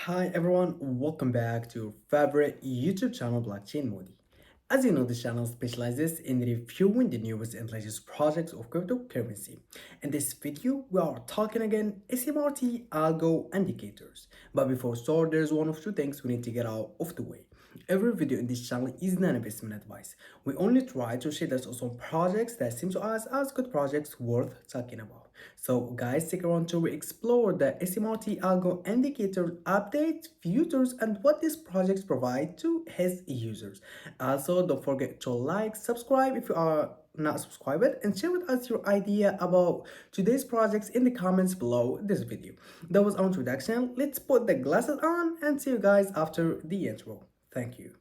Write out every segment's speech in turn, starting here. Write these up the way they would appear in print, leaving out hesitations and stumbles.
Hi everyone, welcome back to your favorite YouTube channel Blockchain Modi. As you know, this channel specializes in reviewing the newest and latest projects of cryptocurrency. In this video, we are talking again SMRT Algo indicators. But before start, there's one of two things we need to get out of the way. Every video in this channel is not investment advice. We only try to share the awesome projects that seem to us as good projects worth talking about. So guys, stick around to explore the SMRT Algo indicator updates, features, and what these projects provide to his users. Also, don't forget to like, subscribe if you are not subscribed, and share with us your idea about today's projects in the comments below this video. That was our introduction. Let's put the glasses on and see you guys after the intro. Thank you.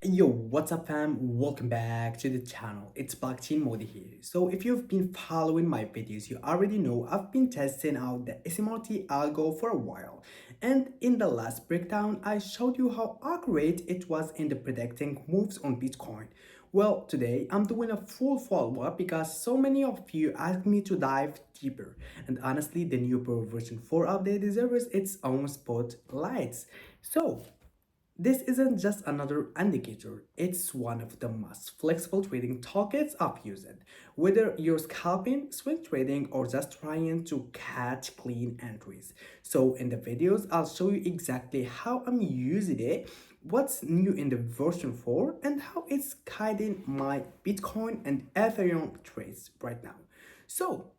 Yo, what's up fam? Welcome back to the channel. It's Blockchain Modi here. So if you've been following my videos, you already know I've been testing out the SMRT algo for a while. And in the last breakdown, I showed you how accurate it was in the predicting moves on Bitcoin. Well, today I'm doing a full follow-up because so many of you asked me to dive deeper. And honestly, the new Pro version 4 update deserves its own spotlights. So this isn't just another indicator, it's one of the most flexible trading toolkits I've used. Whether you're scalping, swing trading, or just trying to catch clean entries. So in the videos, I'll show you exactly how I'm using it, what's new in the version 4, and how it's guiding my Bitcoin and Ethereum trades right now. So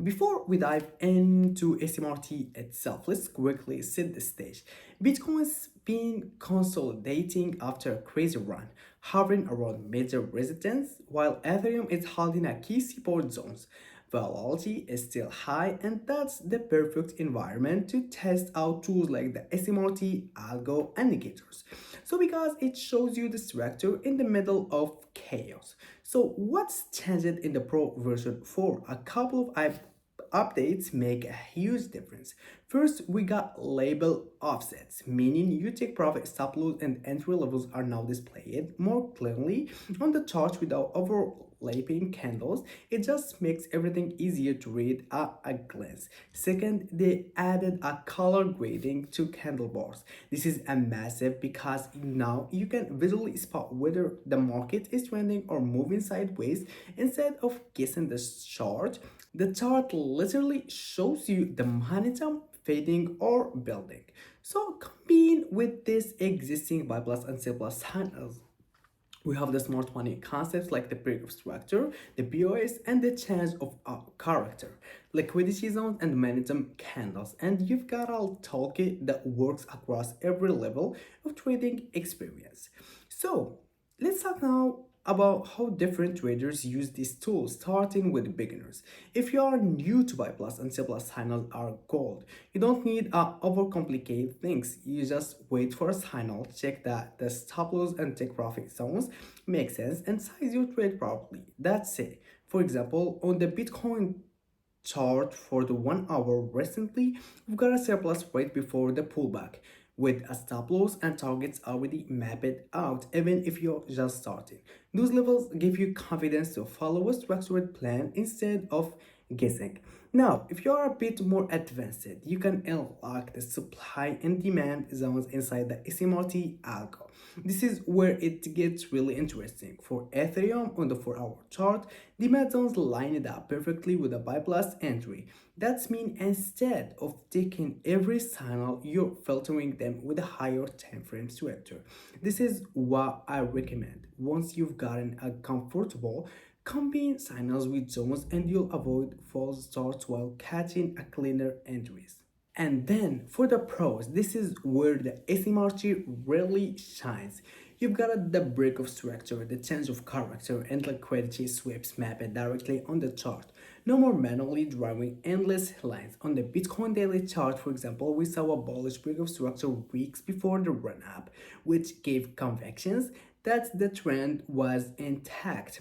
before we dive into SMRT itself, let's quickly set the stage. Bitcoin's been consolidating after a crazy run, hovering around major resistance, while Ethereum is holding a key support zones. Volatility is still high, and that's the perfect environment to test out tools like the SMRT algo indicators. So because it shows you the structure in the middle of chaos. So what's changed in the Pro version 4? A couple of updates make a huge difference. First, we got label offsets, meaning you take profit stop loss and entry levels are now displayed more clearly on the chart without overlapping candles. It just makes everything easier to read at a glance. Second, they added a color grading to candle bars. This is a massive because now you can visually spot whether the market is trending or moving sideways instead of guessing the chart. The chart literally shows you the momentum fading or building. So combine with this existing buy plus and sell plus channels. We have the smart money concepts like the break of structure, the BOS, and the change of character, liquidity zones, and momentum candles. And you've got a toolkit that works across every level of trading experience. So let's talk now about how different traders use these tools, starting with beginners. If you are new to buy plus and sell plus signals are gold. You don't need to overcomplicate things. You just wait for a signal, check that the stop loss and take profit zones make sense, and size your trade properly. That's it. For example, on the Bitcoin chart for the 1 hour recently, we've got a surplus right before the pullback with a stop loss and targets already mapped out, even if you're just starting. Those levels give you confidence to follow a structured plan instead of guessing. Now, if you are a bit more advanced, you can unlock the supply and demand zones inside the SMRT algo. This is where it gets really interesting. For Ethereum on the 4 hour chart, demand zones lined up perfectly with a buy plus entry. That means instead of taking every signal, you're filtering them with a higher time frame structure. This is what I recommend. Once you've gotten a comfortable, combine signals with zones and you'll avoid false starts while catching a cleaner entries. And then for the pros, this is where the SMRT really shines. You've got the break of structure, the change of character, and liquidity sweeps mapped directly on the chart. No more manually drawing endless lines. On the Bitcoin daily chart, for example, we saw a bullish break of structure weeks before the run up, which gave convictions that the trend was intact.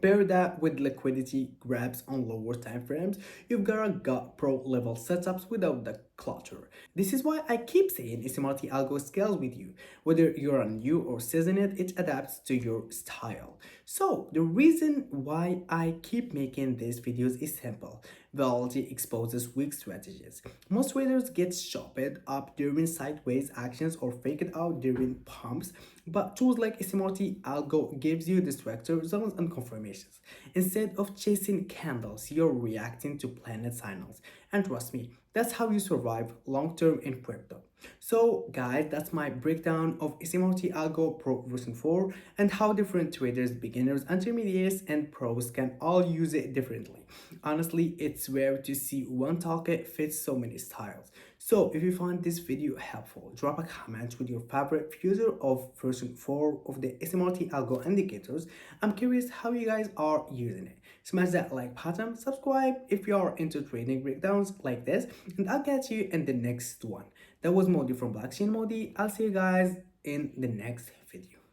Pair that with liquidity grabs on lower time frames, you've got pro level setups without the clutter. This is why I keep saying SMRT Algo scales with you. Whether you're a new or seasoned, it adapts to your style. So the reason why I keep making these videos is simple. Volatility exposes weak strategies. Most traders get chopped up during sideways actions or fake it out during pumps, but tools like SMRT Algo gives you the structure, zones, and confirmations. Instead of chasing candles, you're reacting to planet signals. And trust me, that's how you survive long term in crypto. So, guys, that's my breakdown of SMRT Algo Pro V4 and how different traders, beginners, intermediates, and pros can all use it differently. Honestly, it's rare to see one toolkit fit so many styles. So, if you find this video helpful, drop a comment with your favorite user of version 4 of the SMRT Algo indicators. I'm curious how you guys are using it. Smash that like button, subscribe if you are into trading breakdowns like this, and I'll catch you in the next one. That was Modi from Blockchain Modi. I'll see you guys in the next video.